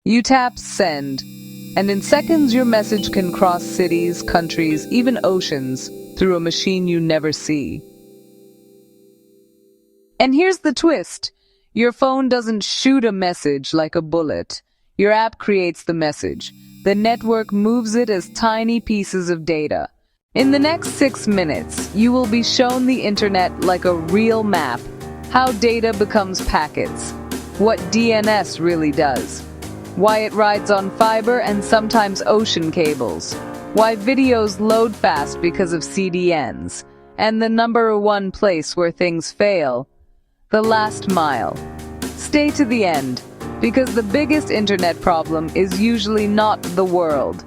You tap send, and in seconds your message can cross cities, countries, even oceans through a machine you never see. And here's the twist. Your phone doesn't shoot a message like a bullet. Your app creates the message. The network moves it as tiny pieces of data. In the next 6 minutes, you will be shown the internet like a real map, how data becomes packets, what DNS really does, why it rides on fiber and sometimes ocean cables, why videos load fast because of CDNs, and the #1 place where things fail, the last mile. Stay to the end, because the biggest internet problem is usually not the world.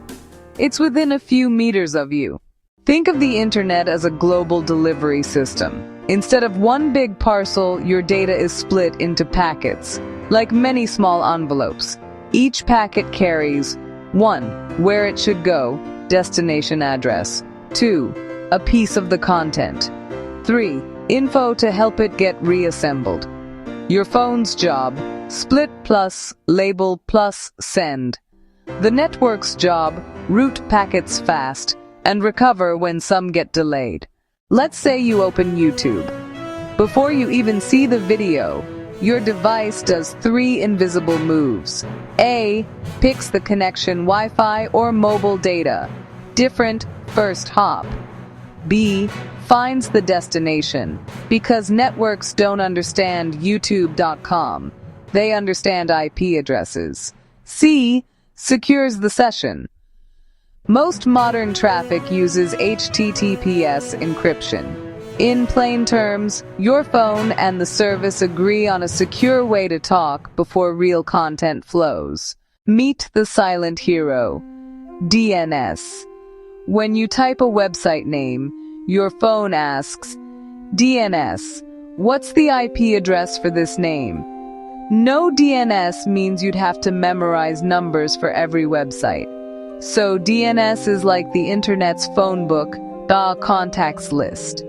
It's within a few meters of you. Think of the internet as a global delivery system. Instead of one big parcel, your data is split into packets, like many small envelopes. Each packet carries 1. Where it should go, destination address. 2. A piece of the content. 3. Info to help it get reassembled. Your phone's job, split plus, label plus, send. The network's job, route packets fast, and recover when some get delayed. Let's say you open YouTube. Before you even see the video, your device does 3 invisible moves. A. Picks the connection Wi-Fi or mobile data. Different first hop. B. Finds the destination. Because networks don't understand YouTube.com. They understand IP addresses. C. Secures the session. Most modern traffic uses HTTPS encryption. In plain terms, your phone and the service agree on a secure way to talk before real content flows. Meet the silent hero, DNS. When you type a website name, your phone asks, DNS, what's the IP address for this name? No DNS means you'd have to memorize numbers for every website. So DNS is like the internet's phone book, the contacts list.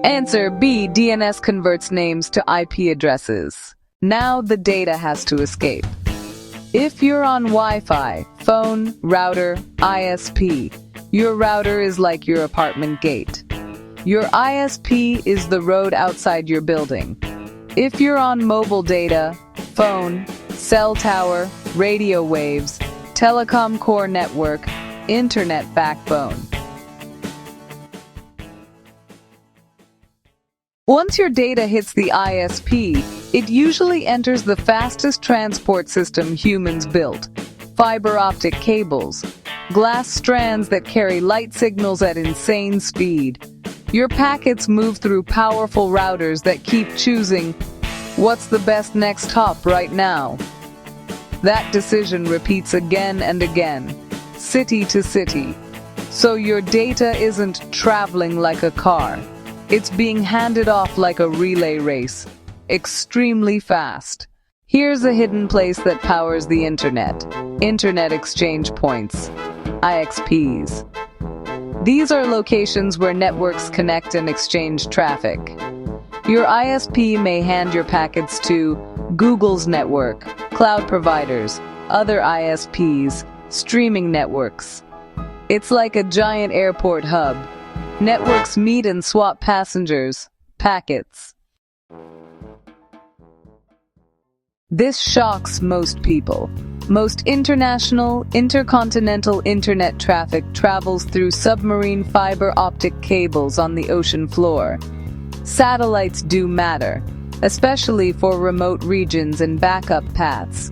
Answer B. DNS converts names to IP addresses. Now the data has to escape. If you're on Wi-Fi, phone, router, ISP, your router is like your apartment gate. Your ISP is the road outside your building. If you're on mobile data, phone, cell tower, radio waves, telecom core network, internet backbone. Once your data hits the ISP, it usually enters the fastest transport system humans built. Fiber optic cables, glass strands that carry light signals at insane speed. Your packets move through powerful routers that keep choosing what's the best next hop right now. That decision repeats again and again, city to city. So your data isn't traveling like a car. It's being handed off like a relay race, extremely fast. Here's a hidden place that powers the internet. Internet exchange points, IXPs. These are locations where networks connect and exchange traffic. Your ISP may hand your packets to Google's network, cloud providers, other ISPs, streaming networks. It's like a giant airport hub. Networks meet and swap passengers, packets. This shocks most people. Most international, intercontinental internet traffic travels through submarine fiber optic cables on the ocean floor. Satellites do matter, especially for remote regions and backup paths.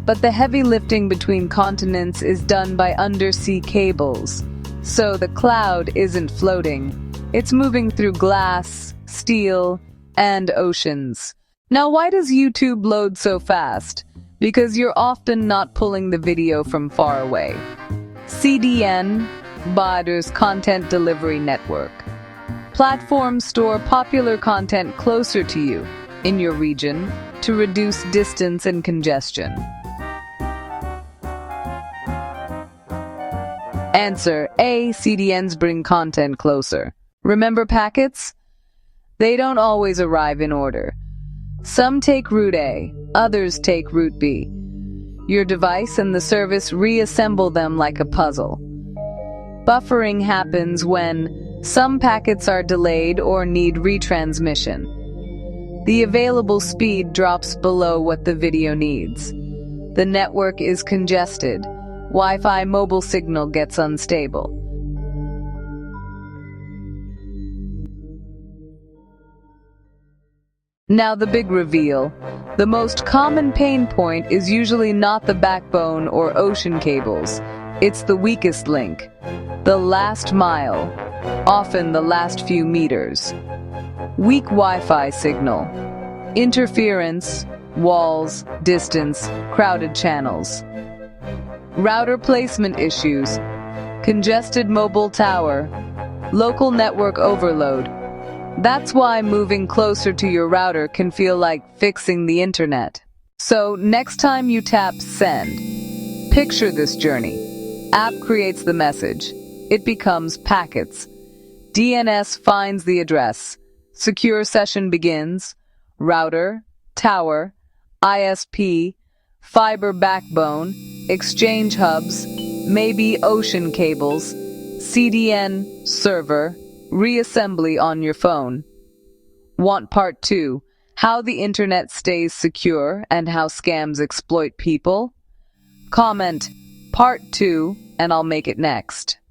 But the heavy lifting between continents is done by undersea cables. So the cloud isn't floating. It's moving through glass, steel, and oceans. Now, why does YouTube load so fast? Because you're often not pulling the video from far away. CDN, Baidu's Content Delivery Network. Platforms store popular content closer to you, in your region, to reduce distance and congestion. Answer A. CDNs bring content closer. Remember packets? They don't always arrive in order. Some take route A, others take route B. Your device and the service reassemble them like a puzzle. Buffering happens when some packets are delayed or need retransmission. The available speed drops below what the video needs. The network is congested. Wi-Fi mobile signal gets unstable. Now the big reveal. The most common pain point is usually not the backbone or ocean cables. It's the weakest link. The last mile. Often the last few meters. Weak Wi-Fi signal. Interference, walls, distance, crowded channels. Router placement issues. Congested mobile tower. Local network overload. That's why moving closer to your router can feel like fixing the internet. So next time you tap send, picture this journey. App creates the message. It becomes packets. DNS finds the address. Secure session begins. Router, tower, ISP, fiber backbone, exchange hubs, maybe ocean cables, CDN server, reassembly on your phone. Want part 2? How the internet stays secure and how scams exploit people? Comment part 2 and I'll make it next.